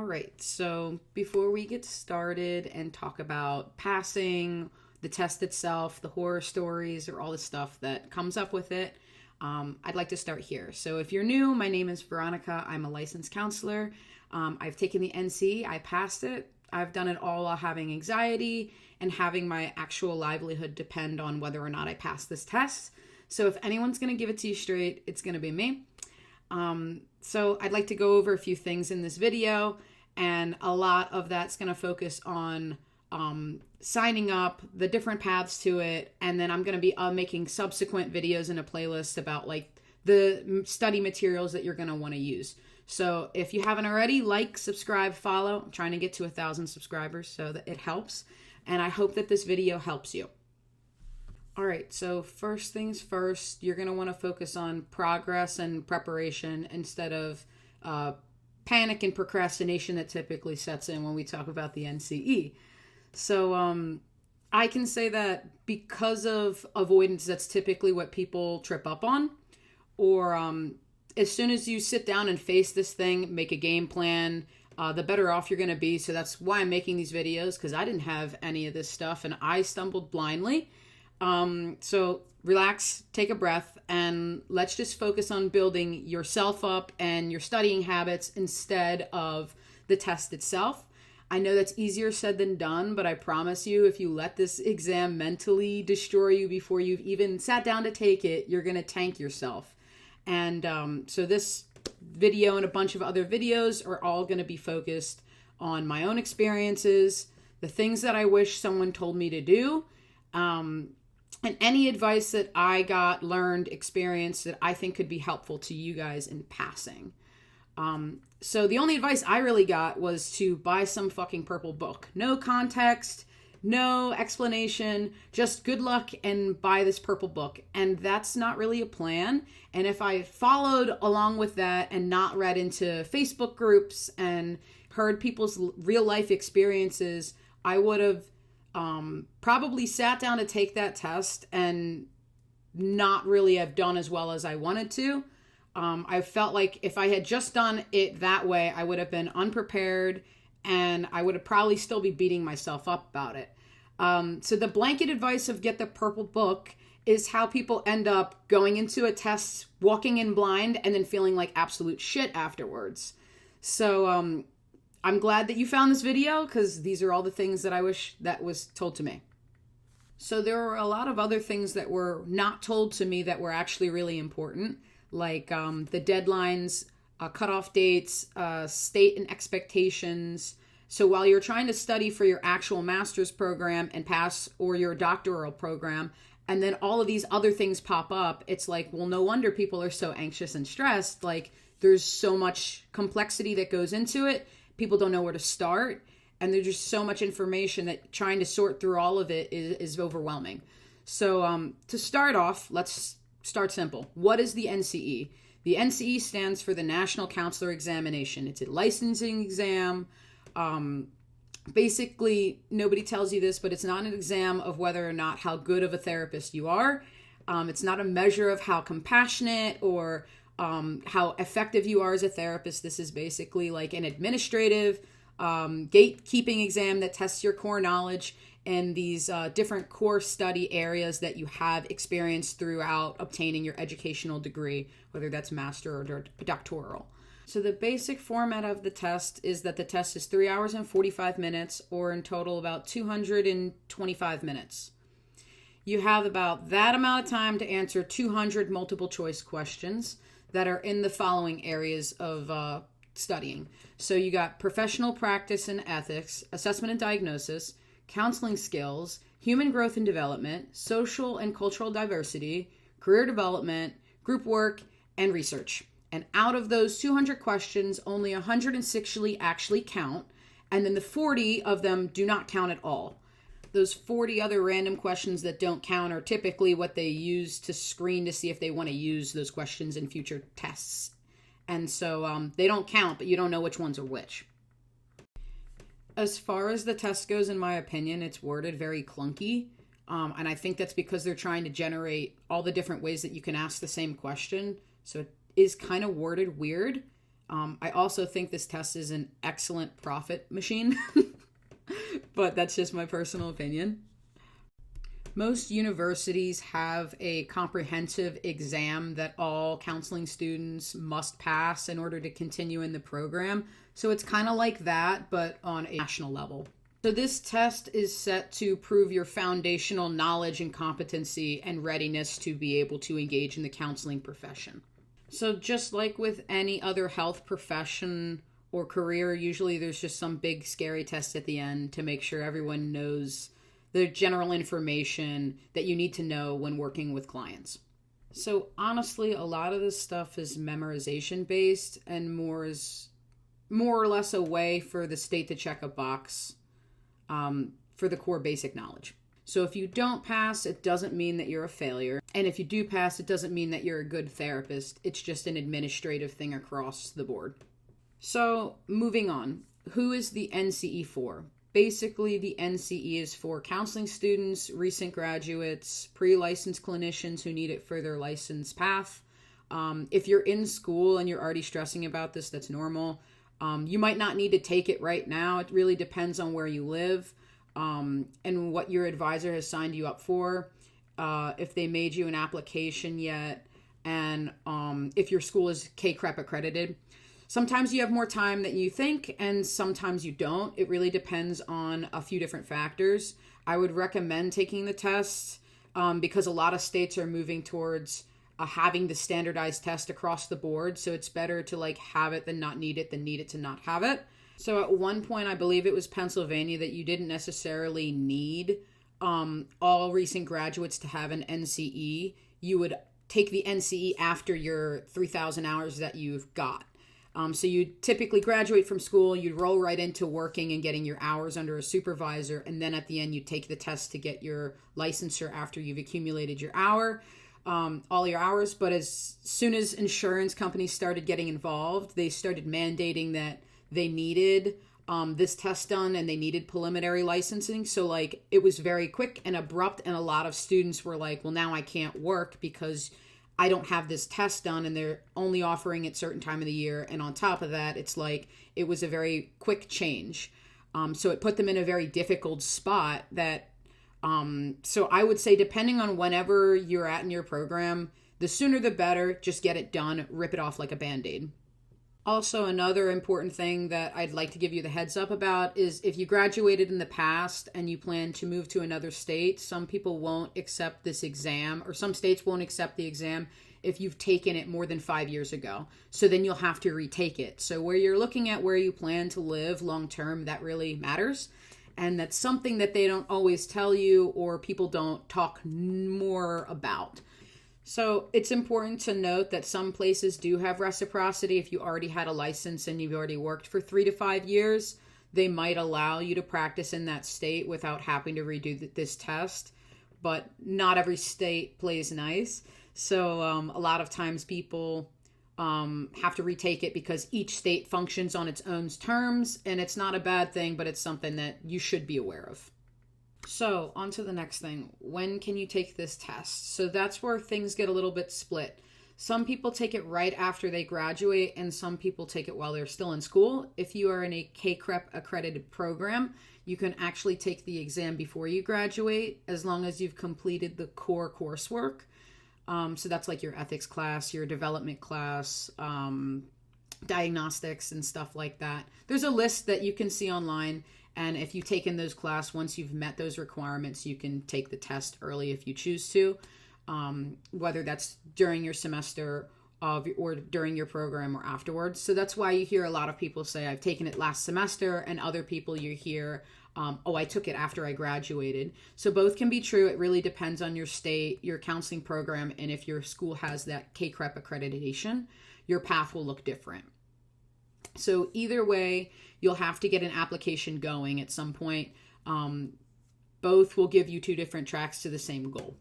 right, so before we get started and talk about passing, the test itself, the horror stories, or all the stuff that comes up with it, I'd like to start here. So if you're new, my name is Veronica. I'm a licensed counselor. I've taken the NCE. I passed it. I've done it all while having anxiety and having my actual livelihood depend on whether or not I pass this test. So if anyone's going to give it to you straight, it's going to be me. So I'd like to go over a few things in this video, and a lot of that's going to focus on signing up, the different paths to it, and then I'm going to be making subsequent videos in a playlist about like the study materials that you're going to want to use. So if you haven't already, like, subscribe, follow. I'm trying to get to 1,000 subscribers so that it helps, and I hope that this video helps you. All right, so first things first, you're going to want to focus on progress and preparation instead of panic and procrastination that typically sets in when we talk about the NCE. So I can say that because of avoidance, that's typically what people trip up on. Or as soon as you sit down and face this thing, make a game plan, the better off you're going to be. So that's why I'm making these videos, because I didn't have any of this stuff and I stumbled blindly. So relax, take a breath, and let's just focus on building yourself up and your studying habits instead of the test itself. I know that's easier said than done, but I promise you, if you let this exam mentally destroy you before you've even sat down to take it, you're going to tank yourself. And so this video and a bunch of other videos are all going to be focused on my own experiences, the things that I wish someone told me to do, and any advice that I got, learned, experienced that I think could be helpful to you guys in passing. So the only advice I really got was to buy some fucking purple book. No context, no explanation, just good luck and buy this purple book. And that's not really a plan. And if I followed along with that and not read into Facebook groups and heard people's real life experiences, I would have probably sat down to take that test and not really have done as well as I wanted to. I felt like if I had just done it that way, I would have been unprepared and I would have probably still be beating myself up about it. So the blanket advice of get the purple book is how people end up going into a test, walking in blind, and then feeling like absolute shit afterwards. So I'm glad that you found this video, because these are all the things that I wish that was told to me. So there were a lot of other things that were not told to me that were actually really important, like the deadlines, cutoff dates, state and expectations. So while you're trying to study for your actual master's program and pass, or your doctoral program, and then all of these other things pop up, it's like, well, no wonder people are so anxious and stressed. Like, there's so much complexity that goes into it. People don't know where to start. And there's just so much information that trying to sort through all of it is overwhelming. So to start off, let's start simple. What is the NCE? The NCE stands for the National Counselor Examination. It's a licensing exam. Basically, nobody tells you this, but it's not an exam of whether or not how good of a therapist you are. It's not a measure of how compassionate or how effective you are as a therapist. This is basically like an administrative gatekeeping exam that tests your core knowledge in these different core study areas that you have experienced throughout obtaining your educational degree, whether that's master or doctoral. So the basic format of the test is that the test is 3 hours and 45 minutes, or in total about 225 minutes. You have about that amount of time to answer 200 multiple choice questions that are in the following areas of studying. So you got professional practice and ethics, assessment and diagnosis, counseling skills, human growth and development, social and cultural diversity, career development, group work, and research. And out of those 200 questions, only 106 actually count, and then the 40 of them do not count at all. Those 40 other random questions that don't count are typically what they use to screen to see if they want to use those questions in future tests. And so they don't count, but you don't know which ones are which. As far as the test goes, in my opinion, it's worded very clunky. And I think that's because they're trying to generate all the different ways that you can ask the same question. So it is kind of worded weird. I also think this test is an excellent profit machine, but that's just my personal opinion. Most universities have a comprehensive exam that all counseling students must pass in order to continue in the program. So it's kind of like that, but on a national level. So this test is set to prove your foundational knowledge and competency and readiness to be able to engage in the counseling profession. So just like with any other health profession or career, usually there's just some big scary test at the end to make sure everyone knows the general information that you need to know when working with clients. So honestly, a lot of this stuff is memorization based and more or less a way for the state to check a box for the core basic knowledge. So if you don't pass, it doesn't mean that you're a failure. And if you do pass, it doesn't mean that you're a good therapist. It's just an administrative thing across the board. So moving on, who is the NCE for? Basically, the NCE is for counseling students, recent graduates, pre-licensed clinicians who need it for their license path. If you're in school and you're already stressing about this, that's normal. You might not need to take it right now. It really depends on where you live and what your advisor has signed you up for, if they made you an application yet, and if your school is KCREP accredited. Sometimes you have more time than you think, and sometimes you don't. It really depends on a few different factors. I would recommend taking the test because a lot of states are moving towards having the standardized test across the board. So it's better to have it than not need it than need it to not have it. So at one point, I believe it was Pennsylvania, that you didn't necessarily need all recent graduates to have an NCE. You would take the NCE after your 3,000 hours that you've got. So you typically graduate from school, you'd roll right into working and getting your hours under a supervisor, and then at the end you take the test to get your licensure after you've accumulated your all your hours. But as soon as insurance companies started getting involved, they started mandating that they needed this test done and they needed preliminary licensing. So it was very quick and abrupt, and a lot of students were like, well, now I can't work because I don't have this test done, and they're only offering it certain time of the year. And on top of that, it's it was a very quick change. So it put them in a very difficult spot that, so I would say, depending on whenever you're at in your program, the sooner the better. Just get it done, rip it off like a Band-Aid. Also, another important thing that I'd like to give you the heads up about is if you graduated in the past and you plan to move to another state, some people won't accept this exam, or some states won't accept the exam if you've taken it more than 5 years ago. So then you'll have to retake it. So where you're looking at where you plan to live long term, that really matters. And that's something that they don't always tell you, or people don't talk more about. So it's important to note that some places do have reciprocity. If you already had a license and you've already worked for 3 to 5 years, they might allow you to practice in that state without having to redo this test. But not every state plays nice. So a lot of times people have to retake it because each state functions on its own terms. And it's not a bad thing, but it's something that you should be aware of. So on to the next thing. When can you take this test? So that's where things get a little bit split. Some people take it right after they graduate, and some people take it while they're still in school. If you are in a KCREP accredited program, you can actually take the exam before you graduate, as long as you've completed the core coursework. So that's like your ethics class, your development class, diagnostics and stuff like that. There's a list that you can see online. And if you've taken those classes, once you've met those requirements, you can take the test early if you choose to, whether that's during your semester or during your program or afterwards. So that's why you hear a lot of people say, I've taken it last semester, and other people you hear, I took it after I graduated. So both can be true. It really depends on your state, your counseling program, and if your school has that KCREP accreditation, your path will look different. So either way, you'll have to get an application going at some point. Both will give you 2 different tracks to the same goal.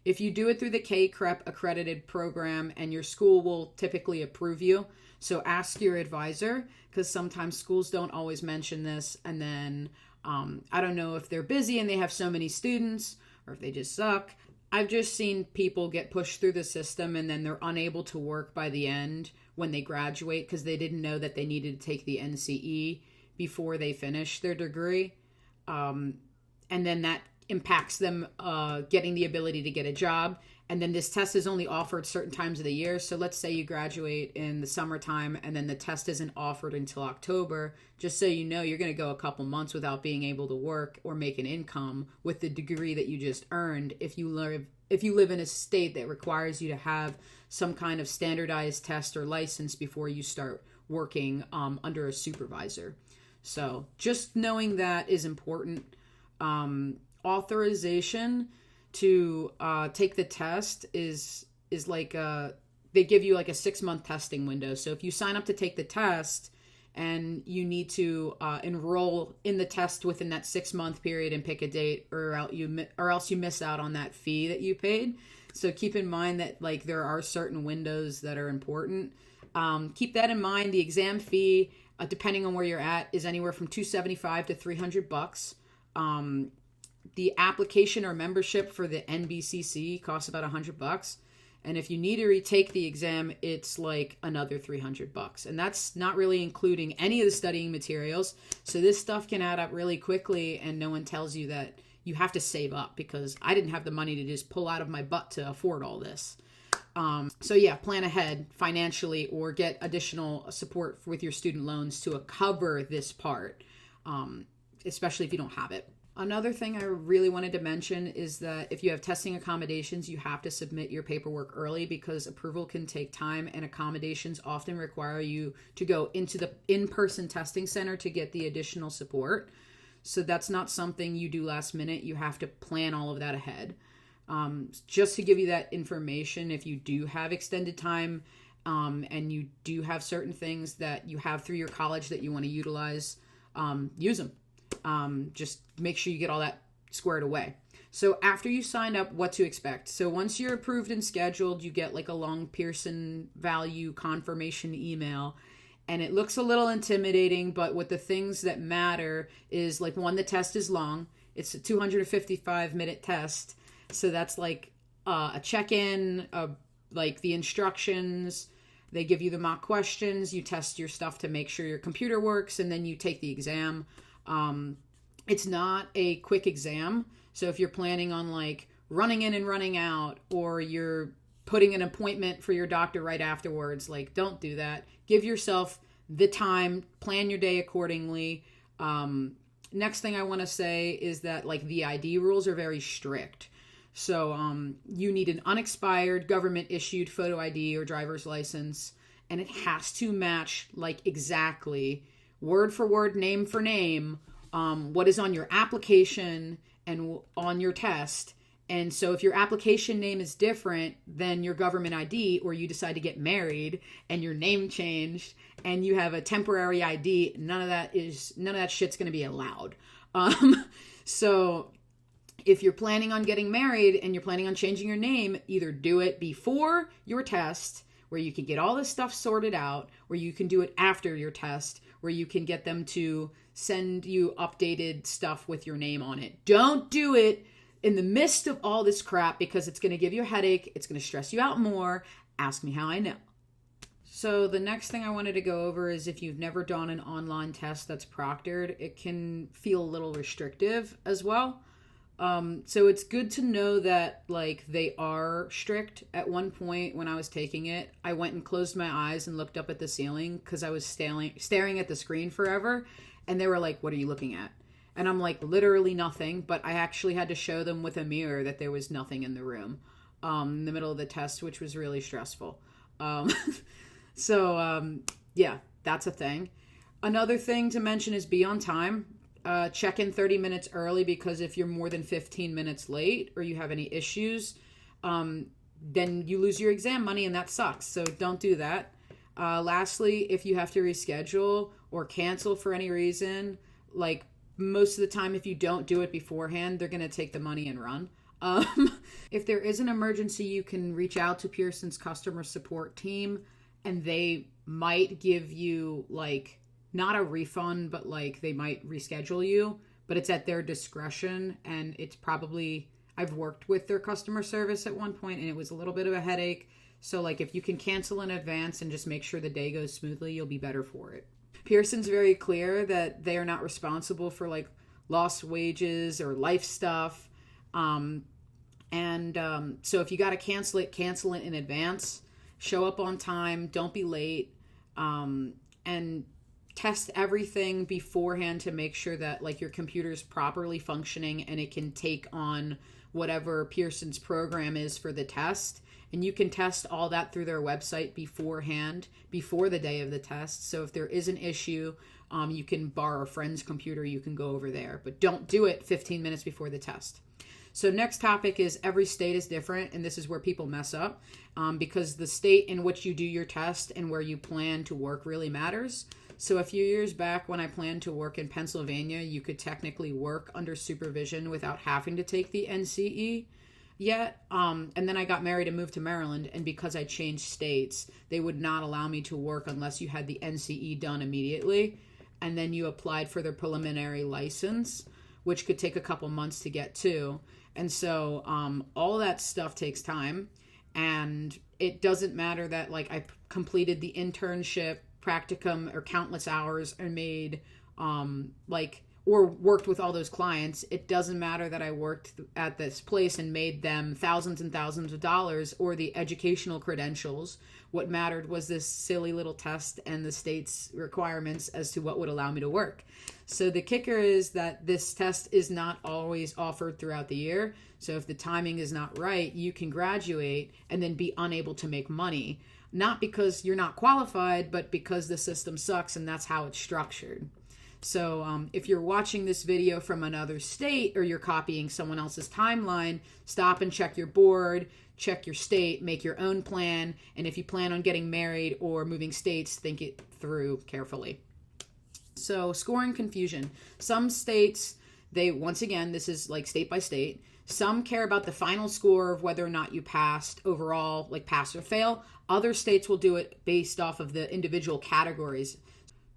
If you do it through the KCREP accredited program, and your school will typically approve you, so ask your advisor, because sometimes schools don't always mention this, and then I don't know if they're busy and they have so many students, or if they just suck. I've just seen people get pushed through the system and then they're unable to work by the end, when they graduate because they didn't know that they needed to take the NCE before they finish their degree. And then that impacts them getting the ability to get a job. And then this test is only offered certain times of the year. So let's say you graduate in the summertime and then the test isn't offered until October. Just so you know, you're going to go a couple months without being able to work or make an income with the degree that you just earned if you live in a state that requires you to have some kind of standardized test or license before you start working under a supervisor. So just knowing that is important. Authorization to take the test is like they give you like a 6-month testing window. So if you sign up to take the test and you need to enroll in the test within that 6-month period and pick a date, or else you miss out on that fee that you paid. So keep in mind that like there are certain windows that are important. Keep that in mind. The exam fee, depending on where you're at, is anywhere from $275 to $300. The application or membership for the NBCC costs about $100. And if you need to retake the exam, it's like another $300. And that's not really including any of the studying materials. So this stuff can add up really quickly, and no one tells you that you have to save up, because I didn't have the money to just pull out of my butt to afford all this. So yeah, plan ahead financially or get additional support with your student loans to cover this part, especially if you don't have it. Another thing I really wanted to mention is that if you have testing accommodations, you have to submit your paperwork early, because approval can take time, and accommodations often require you to go into the in-person testing center to get the additional support. So that's not something you do last minute. You have to plan all of that ahead. Just to give you that information, if you do have extended time and you do have certain things that you have through your college that you want to utilize, use them. Just make sure you get all that squared away. So after you sign up, what to expect. So once you're approved and scheduled, you get like a long Pearson value confirmation email. And it looks a little intimidating, but what the things that matter is, like, one, the test is long. It's a 255-minute test. So that's like a check-in, like the instructions. They give you the mock questions. You test your stuff to make sure your computer works, and then you take the exam. It's not a quick exam. So if you're planning on like running in and running out, or you're putting an appointment for your doctor right afterwards, like, don't do that. Give yourself the time, plan your day accordingly. Next thing I want to say is that like the ID rules are very strict. So you need an unexpired government issued photo ID or driver's license, and it has to match like exactly word for word, name for name, what is on your application and on your test. And so if your application name is different than your government ID, or you decide to get married and your name changed and you have a temporary ID, none of that shit's going to be allowed. So if you're planning on getting married and you're planning on changing your name, either do it before your test, where you can get all this stuff sorted out, or you can do it after your test, where you can get them to send you updated stuff with your name on it. Don't do it in the midst of all this crap, because it's going to give you a headache. It's going to stress you out more. Ask me how I know. So the next thing I wanted to go over is, if you've never done an online test that's proctored, it can feel a little restrictive as well. So it's good to know that like they are strict. At one point when I was taking it, I went and closed my eyes and looked up at the ceiling because I was staring at the screen forever. And they were like, "What are you looking at?" And I'm like, "Literally nothing." But I actually had to show them with a mirror that there was nothing in the room in the middle of the test, which was really stressful. Yeah, that's a thing. Another thing to mention is be on time. Check in 30 minutes early, because if you're more than 15 minutes late or you have any issues, then you lose your exam money, and that sucks. So don't do that. Lastly, if you have to reschedule or cancel for any reason, like most of the time, if you don't do it beforehand, they're going to take the money and run. If there is an emergency, you can reach out to Pearson's customer support team, and they might give you like not a refund, but like they might reschedule you, but it's at their discretion. And it's probably, I've worked with their customer service at one point, and it was a little bit of a headache. So like if you can cancel in advance and just make sure the day goes smoothly, you'll be better for it. Pearson's very clear that they are not responsible for like lost wages or life stuff. So if you got to cancel it in advance. Show up on time. Don't be late. And test everything beforehand to make sure that like your computer's properly functioning and it can take on whatever Pearson's program is for the test. And you can test all that through their website beforehand, before the day of the test. So if there is an issue, you can borrow a friend's computer, you can go over there. But don't do it 15 minutes before the test. So next topic is every state is different, and this is where people mess up because the state in which you do your test and where you plan to work really matters. So a few years back when I planned to work in Pennsylvania, you could technically work under supervision without having to take the NCE yet. And then I got married and moved to Maryland, and because I changed states, they would not allow me to work unless you had the NCE done immediately. And then you applied for their preliminary license, which could take a couple months to get to. And so all that stuff takes time, and it doesn't matter that like I completed the internship, practicum, or countless hours and made or worked with all those clients. It doesn't matter that I worked at this place and made them thousands and thousands of dollars or the educational credentials. What mattered was this silly little test and the state's requirements as to what would allow me to work. So the kicker is that this test is not always offered throughout the year. So if the timing is not right, you can graduate and then be unable to make money. Not because you're not qualified, but because the system sucks and that's how it's structured. So if you're watching this video from another state or you're copying someone else's timeline, stop and check your board, check your state, make your own plan. And if you plan on getting married or moving states, think it through carefully. So scoring confusion. Some states, once again, this is like state by state. Some care about the final score of whether or not you passed overall, like pass or fail. Other states will do it based off of the individual categories.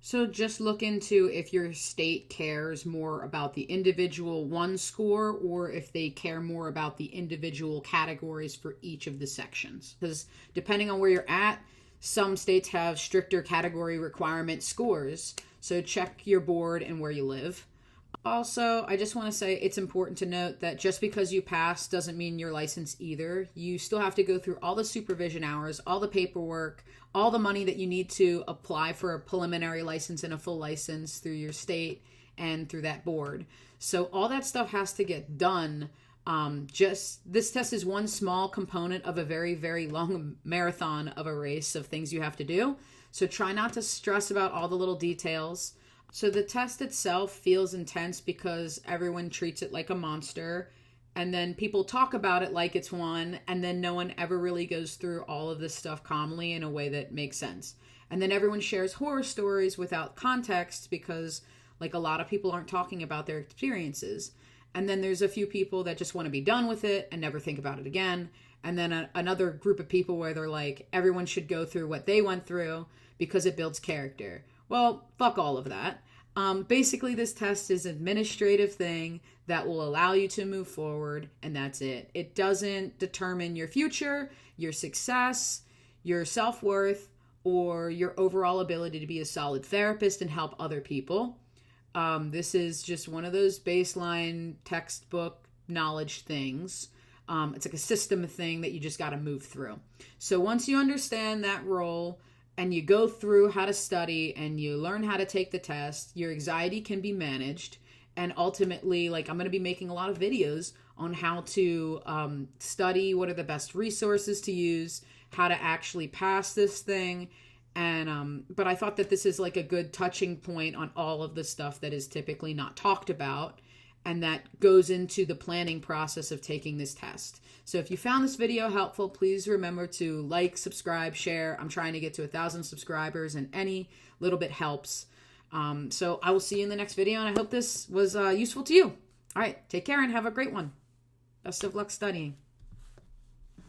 So just look into if your state cares more about the individual one score or if they care more about the individual categories for each of the sections. Because depending on where you're at, some states have stricter category requirement scores. So check your board and where you live. Also, I just want to say it's important to note that just because you pass doesn't mean you're licensed either. You still have to go through all the supervision hours, all the paperwork, all the money that you need to apply for a preliminary license and a full license through your state and through that board. So all that stuff has to get done. This test is one small component of a very, very long marathon of a race of things you have to do. So try not to stress about all the little details. So the test itself feels intense because everyone treats it like a monster, and then people talk about it like it's one, and then no one ever really goes through all of this stuff calmly in a way that makes sense. And then everyone shares horror stories without context because like a lot of people aren't talking about their experiences. And then there's a few people that just want to be done with it and never think about it again. And then another group of people where they're like, everyone should go through what they went through because it builds character. Well, fuck all of that. Basically, this test is an administrative thing that will allow you to move forward, and that's it. It doesn't determine your future, your success, your self-worth, or your overall ability to be a solid therapist and help other people. This is just one of those baseline textbook knowledge things. It's like a system thing that you just got to move through. So once you understand that role, and you go through how to study and you learn how to take the test, your anxiety can be managed. And ultimately, like I'm going to be making a lot of videos on how to study, what are the best resources to use, how to actually pass this thing. And but I thought that this is like a good touching point on all of the stuff that is typically not talked about and that goes into the planning process of taking this test. So if you found this video helpful, please remember to like, subscribe, share. I'm trying to get to 1,000 subscribers and any little bit helps. So I will see you in the next video, and I hope this was useful to you. All right, take care and have a great one. Best of luck studying.